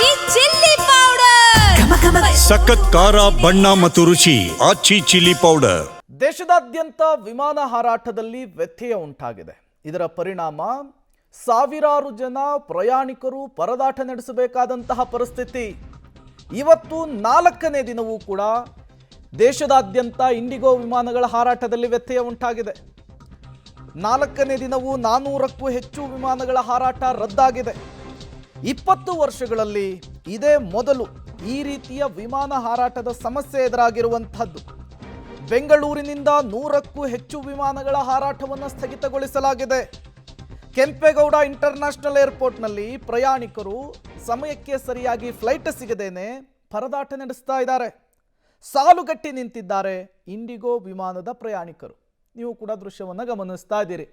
ಆಚಿ chilli powder ಸಖತ್ ಖಾರ ಬಣ್ಣ ಮತ್ತು ರುಚಿ ಆಚಿ ಚಿಲ್ಲಿ ಪೌಡರ್. ದೇಶದಾದ್ಯಂತ ವಿಮಾನ ಹಾರಾಟದಲ್ಲಿ ವ್ಯತ್ಯಯ ಉಂಟಾಗಿದೆ. ಇದರ ಪರಿಣಾಮ ಸಾವಿರಾರು ಜನ ಪ್ರಯಾಣಿಕರು ಪರದಾಟ ನಡೆಸಬೇಕಾದಂತಹ ಪರಿಸ್ಥಿತಿ. ಇವತ್ತು 4ನೇ ದಿನವೂ ಕೂಡ ದೇಶದಾದ್ಯಂತ ಇಂಡಿಗೋ ವಿಮಾನಗಳ ಹಾರಾಟದಲ್ಲಿ ವ್ಯತ್ಯಯ ಉಂಟಾಗಿದೆ. 4ನೇ ದಿನವೂ 400ಕ್ಕೂ ಹೆಚ್ಚು ವಿಮಾನಗಳ ಹಾರಾಟ ರದ್ದಾಗಿದೆ. 20 ವರ್ಷಗಳಲ್ಲಿ ಇದೇ ಮೊದಲು ಈ ರೀತಿಯ ವಿಮಾನ ಹಾರಾಟದ ಸಮಸ್ಯೆ ಎದುರಾಗಿರುವಂಥದ್ದು. ಬೆಂಗಳೂರಿನಿಂದ 100ಕ್ಕೂ ಹೆಚ್ಚು ವಿಮಾನಗಳ ಹಾರಾಟವನ್ನು ಸ್ಥಗಿತಗೊಳಿಸಲಾಗಿದೆ. ಕೆಂಪೇಗೌಡ ಇಂಟರ್ನ್ಯಾಷನಲ್ ಏರ್ಪೋರ್ಟ್ನಲ್ಲಿ ಪ್ರಯಾಣಿಕರು ಸಮಯಕ್ಕೆ ಸರಿಯಾಗಿ ಫ್ಲೈಟ್ ಸಿಗದೇನೆ ಪರದಾಟ ನಡೆಸ್ತಾ ಇದ್ದಾರೆ. ಸಾಲುಗಟ್ಟಿ ನಿಂತಿದ್ದಾರೆ ಇಂಡಿಗೋ ವಿಮಾನದ ಪ್ರಯಾಣಿಕರು. ನೀವು ಕೂಡ ದೃಶ್ಯವನ್ನು ಗಮನಿಸ್ತಾ ಇದ್ದೀರಿ.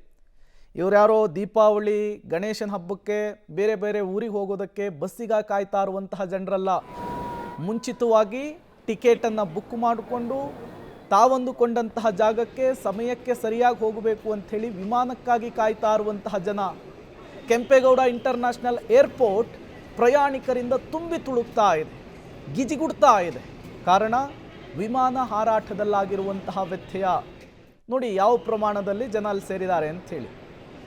ಇವರ್ಯಾರೋ ದೀಪಾವಳಿ ಗಣೇಶನ ಹಬ್ಬಕ್ಕೆ ಬೇರೆ ಬೇರೆ ಊರಿಗೆ ಹೋಗೋದಕ್ಕೆ ಬಸ್ಸಿಗೆ ಕಾಯ್ತಾ ಇರುವಂತಹ ಜನರಲ್ಲ. ಮುಂಚಿತವಾಗಿ ಟಿಕೆಟನ್ನು ಬುಕ್ ಮಾಡಿಕೊಂಡು ತಾವಂದುಕೊಂಡಂತಹ ಜಾಗಕ್ಕೆ ಸಮಯಕ್ಕೆ ಸರಿಯಾಗಿ ಹೋಗಬೇಕು ಅಂಥೇಳಿ ವಿಮಾನಕ್ಕಾಗಿ ಕಾಯ್ತಾ ಇರುವಂತಹ ಜನ. ಕೆಂಪೇಗೌಡ ಇಂಟರ್ನ್ಯಾಷನಲ್ ಏರ್ಪೋರ್ಟ್ ಪ್ರಯಾಣಿಕರಿಂದ ತುಂಬಿ ತುಳುಕ್ತಾ ಇದೆ, ಗಿಜಿಗುಡ್ತಾ ಇದೆ. ಕಾರಣ ವಿಮಾನ ಹಾರಾಟದಲ್ಲಾಗಿರುವಂತಹ ವ್ಯತ್ಯಯ. ನೋಡಿ ಯಾವ ಪ್ರಮಾಣದಲ್ಲಿ ಜನ ಅಲ್ಲಿ ಸೇರಿದ್ದಾರೆ ಅಂಥೇಳಿ.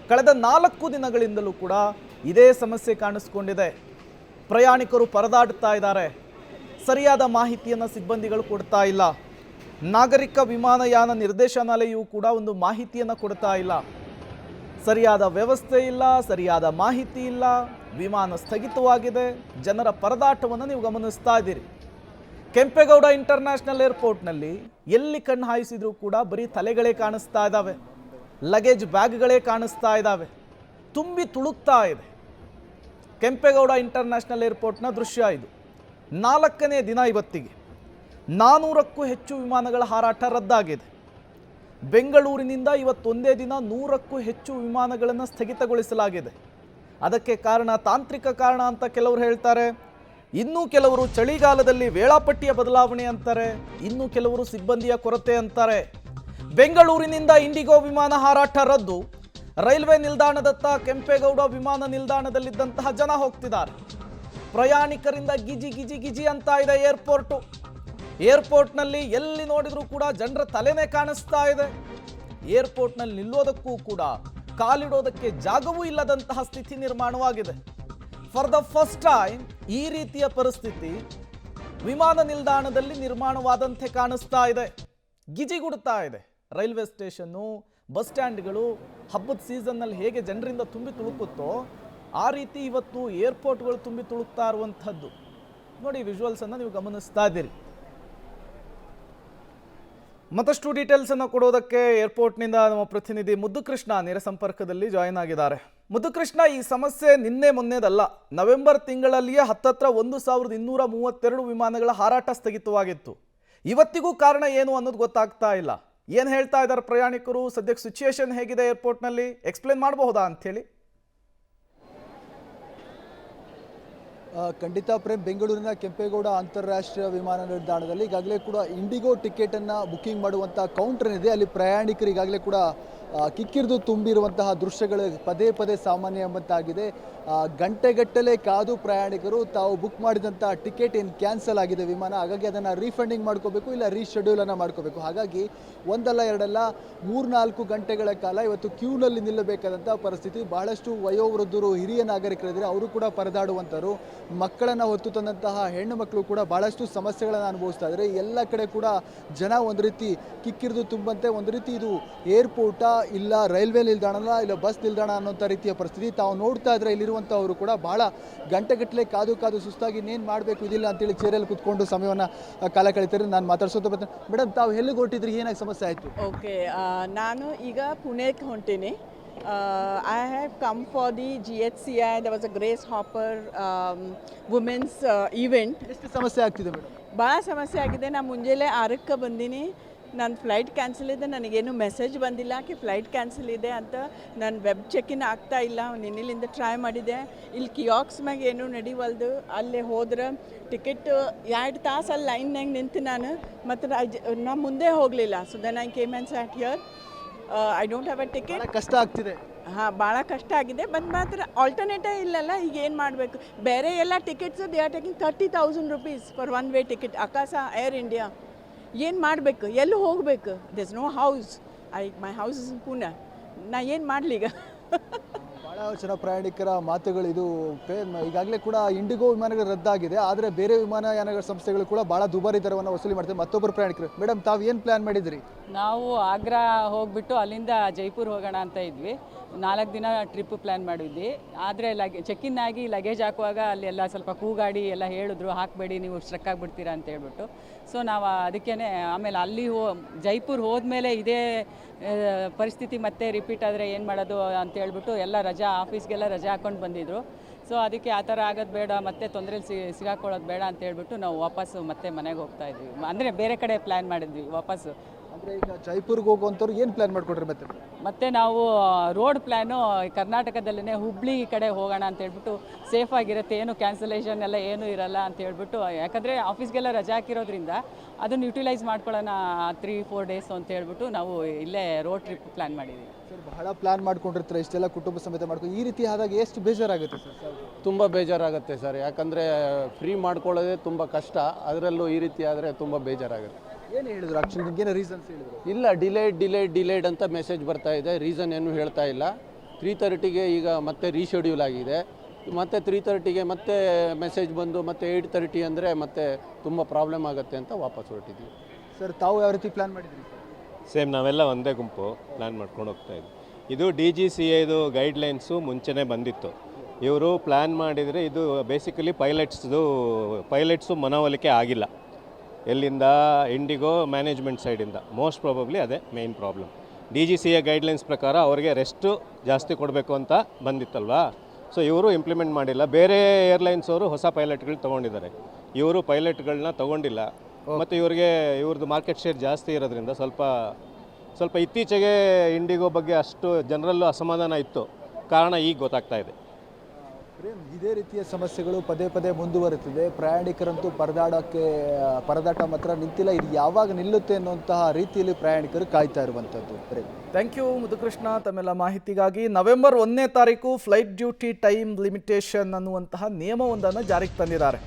ಕಳೆದ 4 ದಿನಗಳಿಂದಲೂ ಕೂಡ ಇದೇ ಸಮಸ್ಯೆ ಕಾಣಿಸ್ಕೊಂಡಿದೆ. ಪ್ರಯಾಣಿಕರು ಪರದಾಡ್ತಾ ಇದ್ದಾರೆ. ಸರಿಯಾದ ಮಾಹಿತಿಯನ್ನು ಸಿಬ್ಬಂದಿಗಳು ಕೊಡ್ತಾ ಇಲ್ಲ. ನಾಗರಿಕ ವಿಮಾನಯಾನ ನಿರ್ದೇಶನಾಲಯವು ಕೂಡ ಒಂದು ಮಾಹಿತಿಯನ್ನು ಕೊಡ್ತಾ ಇಲ್ಲ. ಸರಿಯಾದ ವ್ಯವಸ್ಥೆ ಇಲ್ಲ, ಸರಿಯಾದ ಮಾಹಿತಿ ಇಲ್ಲ. ವಿಮಾನ ಸ್ಥಗಿತವಾಗಿದೆ. ಜನರ ಪರದಾಟವನ್ನು ನೀವು ಗಮನಿಸ್ತಾ ಇದ್ದೀರಿ. ಕೆಂಪೇಗೌಡ ಇಂಟರ್ನ್ಯಾಷನಲ್ ಏರ್ಪೋರ್ಟ್ನಲ್ಲಿ ಎಲ್ಲಿ ಕಣ್ಣು ಹಾಯಿಸಿದ್ರೂ ಕೂಡ ಬರೀ ತಲೆಗಳೇ ಕಾಣಿಸ್ತಾ ಇದ್ದಾವೆ, ಲಗೇಜ್ ಬ್ಯಾಗ್ಗಳೇ ಕಾಣಿಸ್ತಾ ಇದ್ದಾವೆ. ತುಂಬಿ ತುಳುಕ್ತಾ ಇದೆ ಕೆಂಪೇಗೌಡ ಇಂಟರ್ನ್ಯಾಷನಲ್ ಏರ್ಪೋರ್ಟ್ನ ದೃಶ್ಯ ಇದು. 4ನೇ ದಿನ ಇವತ್ತಿಗೆ 400ಕ್ಕೂ ಹೆಚ್ಚು ವಿಮಾನಗಳ ಹಾರಾಟ ರದ್ದಾಗಿದೆ. ಬೆಂಗಳೂರಿನಿಂದ ಇವತ್ತೊಂದೇ ದಿನ 100ಕ್ಕೂ ಹೆಚ್ಚು ವಿಮಾನಗಳನ್ನು ಸ್ಥಗಿತಗೊಳಿಸಲಾಗಿದೆ. ಅದಕ್ಕೆ ಕಾರಣ ತಾಂತ್ರಿಕ ಕಾರಣ ಅಂತ ಕೆಲವರು ಹೇಳ್ತಾರೆ. ಇನ್ನೂ ಕೆಲವರು ಚಳಿಗಾಲದಲ್ಲಿ ವೇಳಾಪಟ್ಟಿಯ ಬದಲಾವಣೆ ಅಂತಾರೆ. ಇನ್ನೂ ಕೆಲವರು ಸಿಬ್ಬಂದಿಯ ಕೊರತೆ ಅಂತಾರೆ. ಬೆಂಗಳೂರಿನಿಂದ ಇಂಡಿಗೋ ವಿಮಾನ ಹಾರಾಟ ರದ್ದು. ರೈಲ್ವೆ ನಿಲ್ದಾಣದತ್ತ ಕೆಂಪೇಗೌಡ ವಿಮಾನ ನಿಲ್ದಾಣದಲ್ಲಿದ್ದಂತಹ ಜನ ಹೋಗ್ತಿದ್ದಾರೆ. ಪ್ರಯಾಣಿಕರಿಂದ ಗಿಜಿ ಗಿಜಿ ಗಿಜಿ ಅಂತ ಇದೆ ಏರ್ಪೋರ್ಟು. ಏರ್ಪೋರ್ಟ್ನಲ್ಲಿ ಎಲ್ಲಿ ನೋಡಿದ್ರೂ ಕೂಡ ಜನರ ತಲೆನೇ ಕಾಣಿಸ್ತಾ ಇದೆ. ಏರ್ಪೋರ್ಟ್ನಲ್ಲಿ ನಿಲ್ಲೋದಕ್ಕೂ ಕೂಡ ಕಾಲಿಡೋದಕ್ಕೆ ಜಾಗವೂ ಇಲ್ಲದಂತಹ ಸ್ಥಿತಿ ನಿರ್ಮಾಣವಾಗಿದೆ. ಫಾರ್ ದ ಫಸ್ಟ್ ಟೈಮ್ ಈ ರೀತಿಯ ಪರಿಸ್ಥಿತಿ ವಿಮಾನ ನಿಲ್ದಾಣದಲ್ಲಿ ನಿರ್ಮಾಣವಾದಂತೆ ಕಾಣಿಸ್ತಾ ಇದೆ. ಗಿಜಿಗುಡ್ತಾ ಇದೆ. ರೈಲ್ವೆ ಸ್ಟೇಷನ್ನು, ಬಸ್ ಸ್ಟ್ಯಾಂಡ್ಗಳು ಹಬ್ಬದ ಸೀಸನ್ನಲ್ಲಿ ಹೇಗೆ ಜನರಿಂದ ತುಂಬಿ ತುಳುಕುತ್ತೋ ಆ ರೀತಿ ಇವತ್ತು ಏರ್ಪೋರ್ಟ್ಗಳು ತುಂಬಿ ತುಳುಕ್ತಾ ಇರುವಂಥದ್ದು. ನೋಡಿ ವಿಜುವಲ್ಸನ್ನು ನೀವು ಗಮನಿಸ್ತಾ ಇದ್ದೀರಿ. ಮತ್ತಷ್ಟು ಡೀಟೇಲ್ಸನ್ನು ಕೊಡೋದಕ್ಕೆ ಏರ್ಪೋರ್ಟ್ನಿಂದ ನಮ್ಮ ಪ್ರತಿನಿಧಿ ಮುದ್ದುಕೃಷ್ಣ ನೇರ ಸಂಪರ್ಕದಲ್ಲಿ ಜಾಯಿನ್ ಆಗಿದ್ದಾರೆ. ಮುದ್ದುಕೃಷ್ಣ, ಈ ಸಮಸ್ಯೆ ನಿನ್ನೆ ಮೊನ್ನೆದಲ್ಲ. ನವೆಂಬರ್ ತಿಂಗಳಲ್ಲಿಯೇ ಹತ್ತತ್ರ 1232 ವಿಮಾನಗಳ ಹಾರಾಟ ಸ್ಥಗಿತವಾಗಿತ್ತು. ಇವತ್ತಿಗೂ ಕಾರಣ ಏನು ಅನ್ನೋದು ಗೊತ್ತಾಗ್ತಾ ಇಲ್ಲ. ಏನು ಹೇಳ್ತಾ ಇದ್ದಾರೆ ಪ್ರಯಾಣಿಕರು? ಸದ್ಯಕ್ಕೆ ಸಿಚುಯೇಷನ್ ಹೇಗಿದೆ ಏರ್ಪೋರ್ಟ್ನಲ್ಲಿ? ಎಕ್ಸ್ಪ್ಲೇನ್ ಮಾಡಬಹುದಾ ಅಂಥೇಳಿ? ಖಂಡಿತ ಪ್ರೇಮ್, ಬೆಂಗಳೂರಿನ ಕೆಂಪೇಗೌಡ ಅಂತಾರಾಷ್ಟ್ರೀಯ ವಿಮಾನ ನಿಲ್ದಾಣದಲ್ಲಿ ಈಗಾಗಲೇ ಕೂಡ ಇಂಡಿಗೋ ಟಿಕೆಟನ್ನು ಬುಕ್ಕಿಂಗ್ ಮಾಡುವಂಥ ಕೌಂಟರ್ ಏನಿದೆ, ಅಲ್ಲಿ ಪ್ರಯಾಣಿಕರು ಈಗಾಗಲೇ ಕೂಡ ಕಿಕ್ಕಿರಿದು ತುಂಬಿರುವಂತಹ ದೃಶ್ಯಗಳು ಪದೇ ಪದೇ ಸಾಮಾನ್ಯ ಎಂಬಂತಾಗಿದೆ. ಗಂಟೆಗಟ್ಟಲೆ ಕಾದು ಪ್ರಯಾಣಿಕರು ತಾವು ಬುಕ್ ಮಾಡಿದಂಥ ಟಿಕೆಟ್ ಏನು ಕ್ಯಾನ್ಸಲ್ ಆಗಿದೆ ವಿಮಾನ, ಹಾಗಾಗಿ ಅದನ್ನು ರೀಫಂಡಿಂಗ್ ಮಾಡ್ಕೋಬೇಕು, ಇಲ್ಲ ರೀಶೆಡ್ಯೂಲನ್ನು ಮಾಡ್ಕೋಬೇಕು. ಹಾಗಾಗಿ ಒಂದಲ್ಲ ಎರಡಲ್ಲ 3-4 ಗಂಟೆಗಳ ಕಾಲ ಇವತ್ತು ಕ್ಯೂನಲ್ಲಿ ನಿಲ್ಲಬೇಕಾದಂಥ ಪರಿಸ್ಥಿತಿ. ಬಹಳಷ್ಟು ವಯೋವೃದ್ಧರು, ಹಿರಿಯ ನಾಗರಿಕರಿದ್ದಾರೆ, ಅವರು ಕೂಡ ಪರದಾಡುವಂಥವ್ರು. ಮಕ್ಕಳನ್ನು ಹೊತ್ತು ತಂದಂತಹ ಹೆಣ್ಣು ಮಕ್ಕಳು ಕೂಡ ಬಹಳಷ್ಟು ಸಮಸ್ಯೆಗಳನ್ನು ಅನುಭವಿಸ್ತಾ ಇದ್ದಾರೆ. ಎಲ್ಲ ಕಡೆ ಕೂಡ ಜನ ಒಂದು ರೀತಿ ಕಿಕ್ಕಿರಿದು ತುಂಬಂತೆ, ಒಂದು ರೀತಿ ಇದು ಏರ್ಪೋರ್ಟಾ ಇಲ್ಲ ರೈಲ್ವೆ ನಿಲ್ದಾಣನ ಇಲ್ಲ ಬಸ್ ನಿಲ್ದಾಣ ಅನ್ನೋಂಥ ರೀತಿಯ ಪರಿಸ್ಥಿತಿ. ತಾವು ನೋಡ್ತಾ ಇದ್ರೆ ಇಲ್ಲಿರುವಂಥವರು ಕೂಡ ಬಹಳ ಗಂಟೆಗಟ್ಟಲೆ ಕಾದು ಸುಸ್ತಾಗಿ ಇನ್ನೇನು ಮಾಡಬೇಕು ಇದಿಲ್ಲ ಅಂತೇಳಿ ಚೇರಲ್ಲಿ ಕುತ್ಕೊಂಡು ಸಮಯವನ್ನು ಕಾಲ ಕಳೀತಾರೆ. ನಾನು ಮಾತಾಡ್ಸೋದು ಬರ್ತೀನಿ. ಮೇಡಮ್, ತಾವು ಎಲ್ಲಿಗೆ ಹೊರಟಿದ್ರಿ? ಏನಾಗಿ ಸಮಸ್ಯೆ ಆಯಿತು? ಓಕೆ, ನಾನು ಈಗ ಪುಣೆಗೆ ಹೊಂಟೀನಿ. I have come for the GHCI. There was a Grace Hopper women's event. ಎಷ್ಟು ಸಮಸ್ಯೆ ಆಗ್ತಿದೆ ಮೇಡಮ್? ಭಾಳ ಸಮಸ್ಯೆ ಆಗಿದೆ. ನಾನು ಮುಂಜಾನೆ 6ಕ್ಕೆ ಬಂದೀನಿ. ನನ್ನ ಫ್ಲೈಟ್ ಕ್ಯಾನ್ಸಲ್ ಇದೆ. ನನಗೇನು ಮೆಸೇಜ್ ಬಂದಿಲ್ಲ ಕಿ ಫ್ಲೈಟ್ ಕ್ಯಾನ್ಸಲ್ ಇದೆ ಅಂತ. ನನ್ನ ವೆಬ್ ಚೆಕ್-ಇನ್ ಆಗ್ತಾ ಇಲ್ಲ. ನಿನ್ನೆಲಿಂದ ಟ್ರೈ ಮಾಡಿದೆ. ಇಲ್ಲಿ ಕಿಯಾಕ್ಸ್ ಮ್ಯಾಗ ಏನೂ ನಡಿವಲ್ದು. ಅಲ್ಲಿ ಹೋದ್ರೆ ಟಿಕೆಟ್ 2 ತಾಸು ಅಲ್ಲಿ ಲೈನ್ನಾಗ ನಿಂತು ನಾನು ಮತ್ತೆ ನಾ ಮುಂದೆ ಹೋಗಲಿಲ್ಲ. So then I came and sat here. I don't have a ticket. ಬಹಳ ಕಷ್ಟ ಆಗ್ತಿದೆ. ಹಾಂ, ಭಾಳ ಕಷ್ಟ ಆಗಿದೆ. ಬಂದು ಮಾತ್ರ ಆಲ್ಟರ್ನೇಟೇ ಇಲ್ಲಲ್ಲ. ಈಗ ಏನು ಮಾಡಬೇಕು? ಬೇರೆ ಎಲ್ಲ tickets they are taking 30,000 rupees for one way ticket. Akasa Air India ಏನು ಮಾಡಬೇಕು? ಎಲ್ಲಿ ಹೋಗಬೇಕು? This no house. My house is in Pune. ನಾ ಏನು ಮಾಡಲಿ ಈಗ? ಭಾಳ ಜನ ಪ್ರಯಾಣಿಕರ ಮಾತುಗಳು ಇದು. ಈಗಾಗಲೇ ಕೂಡ ಇಂಡಿಗೋ ವಿಮಾನಗಳು ರದ್ದಾಗಿದೆ, ಆದರೆ ಬೇರೆ ವಿಮಾನಯಾನಗಳ ಸಂಸ್ಥೆಗಳು ಕೂಡ ಭಾಳ ದುಬಾರಿ ದರವನ್ನು ವಸೂಲಿ ಮಾಡ್ತಾರೆ. ಮತ್ತೊಬ್ಬರು ಪ್ರಯಾಣಿಕರು, ಮೇಡಮ್ ತಾವು ಏನು ಪ್ಲ್ಯಾನ್ ಮಾಡಿದಿರಿ? ನಾವು ಆಗ್ರಾ ಹೋಗಿಬಿಟ್ಟು ಅಲ್ಲಿಂದ ಜೈಪುರ್ ಹೋಗೋಣ ಅಂತ ಇದ್ವಿ. 4 ದಿನ ಟ್ರಿಪ್ ಪ್ಲ್ಯಾನ್ ಮಾಡಿದ್ವಿ. ಆದರೆ ಚೆಕ್-ಇನ್ ಆಗಿ ಲಗೇಜ್ ಹಾಕುವಾಗ ಅಲ್ಲಿ ಎಲ್ಲ ಸ್ವಲ್ಪ ಕೂಗಾಡಿ ಎಲ್ಲ ಹೇಳಿದ್ರು, ಹಾಕಬೇಡಿ ನೀವು ಸ್ಟ್ರಕ್ ಆಗಿಬಿಡ್ತೀರಾ ಅಂತ ಹೇಳ್ಬಿಟ್ಟು. ಸೊ ನಾವು ಅದಕ್ಕೇ ಆಮೇಲೆ ಅಲ್ಲಿ ಜೈಪುರ್ ಹೋದ್ಮೇಲೆ ಇದೇ ಪರಿಸ್ಥಿತಿ ಮತ್ತೆ ರಿಪೀಟ್ ಆದರೆ ಏನು ಮಾಡೋದು ಅಂತ ಹೇಳ್ಬಿಟ್ಟು ಎಲ್ಲ ಆಫೀಸ್ಗೆಲ್ಲ ರಜೆ ಹಾಕ್ಕೊಂಡು ಬಂದಿದ್ರು. ಸೊ ಅದಕ್ಕೆ ಆ ಥರ ಆಗೋದು ಬೇಡ, ಮತ್ತೆ ತೊಂದರೆಲಿ ಸಿಗಾಕೊಳ್ಳೋದು ಬೇಡ ಅಂತ ಹೇಳ್ಬಿಟ್ಟು ನಾವು ವಾಪಸ್ಸು ಮತ್ತೆ ಮನೆಗೆ ಹೋಗ್ತಾ ಇದ್ವಿ. ಅಂದರೆ ಬೇರೆ ಕಡೆ ಪ್ಲ್ಯಾನ್ ಮಾಡಿದ್ವಿ ವಾಪಸ್ಸು. ಅಂದರೆ ಈಗ ಜೈಪುರ್ಗೆ ಹೋಗುವಂಥವ್ರು ಏನು ಪ್ಲ್ಯಾನ್ ಮಾಡಿಕೊಟ್ರಿ ಮತ್ತೆ ನಾವು ರೋಡ್ ಪ್ಲ್ಯಾನು ಕರ್ನಾಟಕದಲ್ಲೇ ಹುಬ್ಳಿ ಕಡೆ ಹೋಗೋಣ ಅಂತ ಹೇಳ್ಬಿಟ್ಟು ಸೇಫ್ ಆಗಿರುತ್ತೆ, ಏನು ಕ್ಯಾನ್ಸಲೇಷನ್ ಎಲ್ಲ ಏನೂ ಇರಲ್ಲ ಅಂತ ಹೇಳ್ಬಿಟ್ಟು. ಯಾಕಂದರೆ ಆಫೀಸ್ಗೆಲ್ಲ ರಜೆ ಹಾಕಿರೋದ್ರಿಂದ ಅದನ್ನು ಯುಟಿಲೈಸ್ ಮಾಡ್ಕೊಳ್ಳೋಣ 3-4 ಡೇಸ್ ಅಂತ ಹೇಳ್ಬಿಟ್ಟು ನಾವು ಇಲ್ಲೇ ರೋಡ್ ಟ್ರಿಪ್ ಪ್ಲ್ಯಾನ್ ಮಾಡಿದ್ದೀವಿ. ಸರ್, ಬಹಳ ಪ್ಲ್ಯಾನ್ ಮಾಡ್ಕೊಂಡಿರ್ತಾರೆ, ಇಷ್ಟೆಲ್ಲ ಕುಟುಂಬ ಸಮೇತ ಮಾಡ್ಕೊಂಡು. ಈ ರೀತಿ ಆದಾಗ ಎಷ್ಟು ಬೇಜಾರಾಗುತ್ತೆ ಸರ್? ತುಂಬ ಬೇಜಾರಾಗುತ್ತೆ ಸರ್. ಯಾಕಂದರೆ ಫ್ರೀ ಮಾಡ್ಕೊಳ್ಳೋದೇ ತುಂಬ ಕಷ್ಟ, ಅದರಲ್ಲೂ ಈ ರೀತಿ ಆದರೆ ತುಂಬ ಬೇಜಾರಾಗುತ್ತೆ. ಏನು ಹೇಳಿದ್ರು ಆ್ಯಕ್ಚುಲಿ? ನಿಮ್ಗೇನು ರೀಸನ್ಸ್ ಹೇಳಿದ್ರು? ಇಲ್ಲ, ಡಿಲೇಡ್ ಅಂತ ಮೆಸೇಜ್ ಬರ್ತಾ ಇದೆ. ರೀಸನ್ ಏನು ಹೇಳ್ತಾ ಇಲ್ಲ. 3:30ಗೆ ಈಗ ಮತ್ತೆ ರೀಶೆಡ್ಯೂಲ್ ಆಗಿದೆ. ಮತ್ತೆ 3:30ಗೆ ಮತ್ತೆ ಮೆಸೇಜ್ ಬಂದು ಮತ್ತೆ 8:30 ಅಂದರೆ ಮತ್ತೆ ತುಂಬ ಪ್ರಾಬ್ಲಮ್ ಆಗುತ್ತೆ ಅಂತ ವಾಪಸ್ ಹೊರಟಿದ್ವಿ. ಸರ್, ತಾವು ಯಾವ ರೀತಿ ಪ್ಲ್ಯಾನ್ ಮಾಡಿದ್ರಿ? ಸೇಮ್ ನಾವೆಲ್ಲ ಒಂದೇ ಗುಂಪು ಪ್ಲ್ಯಾನ್ ಮಾಡ್ಕೊಂಡು ಹೋಗ್ತಾ ಇದ್ವಿ. ಇದು DGCAದು ಗೈಡ್ಲೈನ್ಸು ಮುಂಚೆನೇ ಬಂದಿತ್ತು. ಇವರು ಪ್ಲ್ಯಾನ್ ಮಾಡಿದರೆ ಇದು ಬೇಸಿಕಲಿ ಪೈಲಟ್ಸು ಮನವೊಲಿಕೆ ಆಗಿಲ್ಲ. ಎಲ್ಲಿಂದ? ಇಂಡಿಗೋ ಮ್ಯಾನೇಜ್ಮೆಂಟ್ ಸೈಡಿಂದ. ಮೋಸ್ಟ್ ಪ್ರಾಬಬ್ಲಿ ಅದೇ ಮೇಯ್ನ್ ಪ್ರಾಬ್ಲಮ್. DGCA ಗೈಡ್ಲೈನ್ಸ್ ಪ್ರಕಾರ ಅವರಿಗೆ ರೆಸ್ಟು ಜಾಸ್ತಿ ಕೊಡಬೇಕು ಅಂತ ಬಂದಿತ್ತಲ್ವಾ. ಸೊ ಇವರು ಇಂಪ್ಲಿಮೆಂಟ್ ಮಾಡಿಲ್ಲ. ಬೇರೆ ಏರ್ಲೈನ್ಸ್ ಅವರು ಹೊಸ ಪೈಲಟ್ಗಳು ತೊಗೊಂಡಿದ್ದಾರೆ, ಇವರು ಪೈಲಟ್ಗಳನ್ನ ತೊಗೊಂಡಿಲ್ಲ. ಮತ್ತು ಇವ್ರದ್ದು ಮಾರ್ಕೆಟ್ ಶೇರ್ ಜಾಸ್ತಿ ಇರೋದ್ರಿಂದ ಸ್ವಲ್ಪ ಇತ್ತೀಚೆಗೆ ಇಂಡಿಗೋ ಬಗ್ಗೆ ಅಷ್ಟು ಜನರಲ್ಲೂ ಅಸಮಾಧಾನ ಇತ್ತು. ಕಾರಣ ಈಗ ಗೊತ್ತಾಗ್ತಾ ಇದೆ. ಇದೇ ರೀತಿಯ ಸಮಸ್ಯೆಗಳು ಪದೇ ಮುಂದುವರಿತಿದೆ. ಪ್ರಯಾಣಿಕರಂತೂ ಪರದಾಟ ಮಾತ್ರ ನಿಂತಿಲ್ಲ. ಇದು ಯಾವಾಗ ನಿಲ್ಲುತ್ತೆ ಅನ್ನುವಂತಹ ರೀತಿಯಲ್ಲಿ ಪ್ರಯಾಣಿಕರು ಕಾಯ್ತಾ ಇರುವಂಥದ್ದು. ಥ್ಯಾಂಕ್ ಯು ಮುದುಕೃಷ್ಣ ತಮ್ಮೆಲ್ಲ ಮಾಹಿತಿಗಾಗಿ. ನವೆಂಬರ್ 1ನೇ ತಾರೀಕು ಫ್ಲೈಟ್ ಡ್ಯೂಟಿ ಟೈಮ್ ಲಿಮಿಟೇಷನ್ ಅನ್ನುವಂತಹ ನಿಯಮವೊಂದನ್ನು ಜಾರಿಗೆ ತಂದಿದ್ದಾರೆ.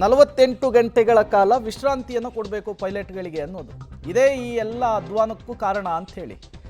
48 ಗಂಟೆಗಳ ಕಾಲ ವಿಶ್ರಾಂತಿಯನ್ನು ಕೊಡಬೇಕು ಪೈಲಟ್ಗಳಿಗೆ ಅನ್ನೋದು. ಇದೇ ಈ ಎಲ್ಲ ಅಧ್ವಾನಕ್ಕೂ ಕಾರಣ ಅಂತ ಹೇಳಿ